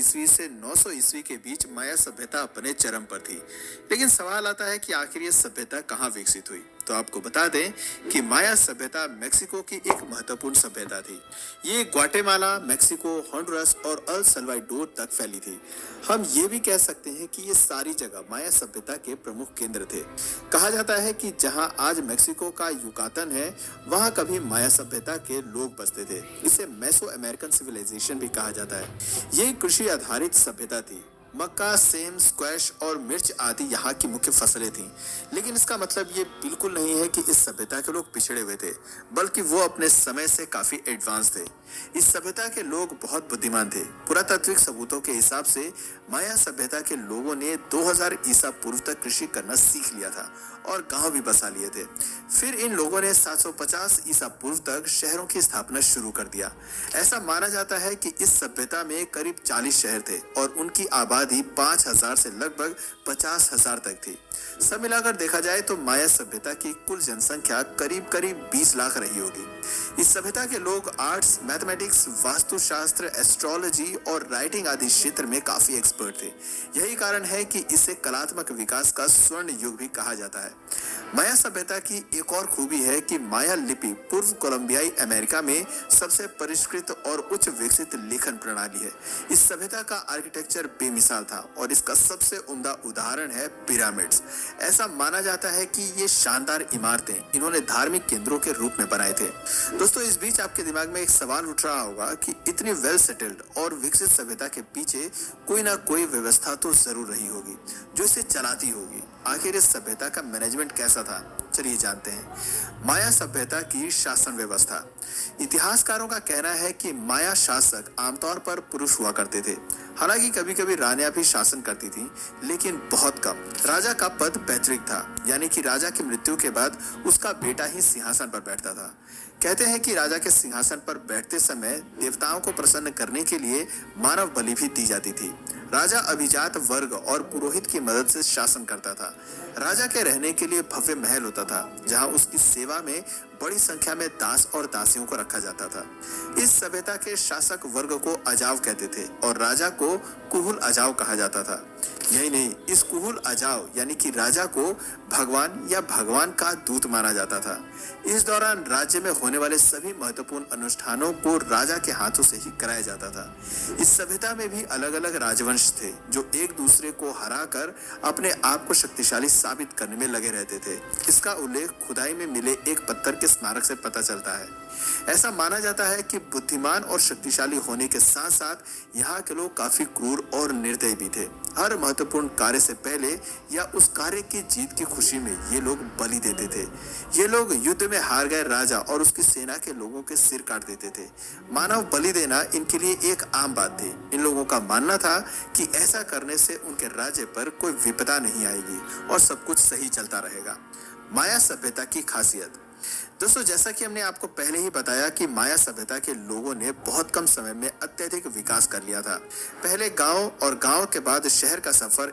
ईस्वी से 900 ईस्वी के बीच माया सभ्यता अपने चरम पर थी। लेकिन सवाल आता है कि आखिर ये सभ्यता कहाँ विकसित हुई। तो आपको बता दें कि माया सभ्यता मेक्सिको की एक महत्वपूर्ण सभ्यता थी। ये ग्वाटेमाला, मेक्सिको, होंडुरास और अल सल्वाडोर तक फैली थी। हम ये भी कह सकते हैं कि ये सारी जगह माया सभ्यता के प्रमुख केंद्र थे। कहा जाता है कि जहां आज मेक्सिको का युकातन है, वहां कभी माया सभ्यता के लोग बसते थे। इसे मेसो अमेरिकन सिविलाइजेशन भी कहा जाता है। ये कृषि आधारित सभ्यता थी। मक्का, सेम, स्क्वैश और मिर्च आदि यहाँ की मुख्य फसलें थीं। लेकिन इसका मतलब ये बिल्कुल नहीं है कि इस सभ्यता के लोग पिछड़े हुए थे, बल्कि वो अपने समय से काफी एडवांस थे। इस सभ्यता के लोग बहुत बुद्धिमान थे। पुरातात्विक सबूतों के हिसाब से माया सभ्यता के लोगों ने 2000 ईसा पूर्व तक कृषि करना सीख लिया था और गांव भी बसा लिए थे। फिर इन लोगों ने 750 ईसा पूर्व तक शहरों की स्थापना शुरू कर दिया। ऐसा माना जाता है कि इस सभ्यता में करीब 40 शहर थे और उनकी आबादी 5000 से लगभग 50,000 तक थी। सब मिलाकर देखा जाए तो माया सभ्यता की कुल जनसंख्या करीब करीब 20 लाख रही होगी। इस सभ्यता के लोग आर्ट्स, मैथमेटिक्स, वास्तुशास्त्र, एस्ट्रोलॉजी और राइटिंग आदि क्षेत्र में काफी एक्सपर्ट थे। यही कारण है कि इसे कलात्मक विकास का स्वर्ण युग भी कहा जाता है। माया सभ्यता की एक और खूबी है कि माया लिपि पूर्व कोलंबियाई अमेरिका में सबसे परिष्कृत और उच्च विकसित लेखन प्रणाली है। इस सभ्यता का आर्किटेक्चर बेमिसाल था और इसका सबसे उम्दा उदाहरण है पिरामिड्स। ऐसा माना जाता है कि ये शानदार इमारतें इन्होंने धार्मिक केंद्रों के रूप में बनाए थे। दोस्तों, इस बीच आपके दिमाग में एक सवाल उठ रहा होगा कि इतनी वेल सेटल्ड और विकसित सभ्यता के पीछे कोई ना कोई व्यवस्था तो जरूर रही होगी जो इसे चलाती होगी। आखिर इस सभ्यता का मैनेजमेंट कैसा था, चलिए जानते हैं। माया सभ्यता की शासन व्यवस्था। इतिहासकारों का कहना है कि माया शासक आमतौर पर पुरुष हुआ करते थे। हालांकि कभी कभी रानियां भी शासन करती थी, लेकिन बहुत कम। राजा का पद पैतृक था, यानी कि राजा की मृत्यु के बाद उसका बेटा ही सिंहासन पर बैठता था। कहते हैं कि राजा के सिंहासन पर बैठते समय देवताओं को प्रसन्न करने के लिए मानव बलि भी दी जाती थी। राजा अभिजात वर्ग और पुरोहित की मदद से शासन करता था। राजा के रहने के लिए भव्य महल होता था, जहां उसकी सेवा में बड़ी संख्या में दास और दासियों को रखा जाता था। इस सभ्यता के शासक वर्ग को अजाव कहते थे और राजा को कुहुल अजाव कहा जाता था। यही नहीं, इस कुहुल अजाव यानी कि राजा को भगवान या भगवान का दूत माना जाता था। इस दौरान राज्य में होने वाले सभी महत्वपूर्ण अनुष्ठानों को राजा के हाथों से ही कराया जाता था। इस सभ्यता में भी अलग अलग राजवंश थे जो एक दूसरे को हराकर अपने आप को शक्तिशाली साबित करने में लगे रहते थे। इसका उल्लेख खुदाई में मिले एक पत्थर के स्मारक से पता चलता है। ऐसा माना जाता है कि बुद्धिमान और शक्तिशाली होने के साथ साथ यहाँ के लोग काफी क्रूर और निर्दयी भी थे। हर महत्वपूर्ण कार्य से पहले या उस कार्य की जीत की खुशी में ये लोग बलि देते थे। ये लोग युद्ध में हार गए राजा और उसकी सेना के लोगों के सिर काट देते थे। मानव बलि देना इनके लिए एक आम बात थी। इन लोगों का मानना था कि ऐसा करने से उनके राज्य पर कोई विपदा नहीं आएगी और सब कुछ सही चलता रहेगा। माया सभ्यता की खासियत। दोस्तों, जैसा कि हमने आपको पहले ही बताया कि माया सभ्यता के लोगों ने बहुत कम समय में अत्यधिक विकास कर लिया था। पहले गांव और गांव के बाद शहर का सफर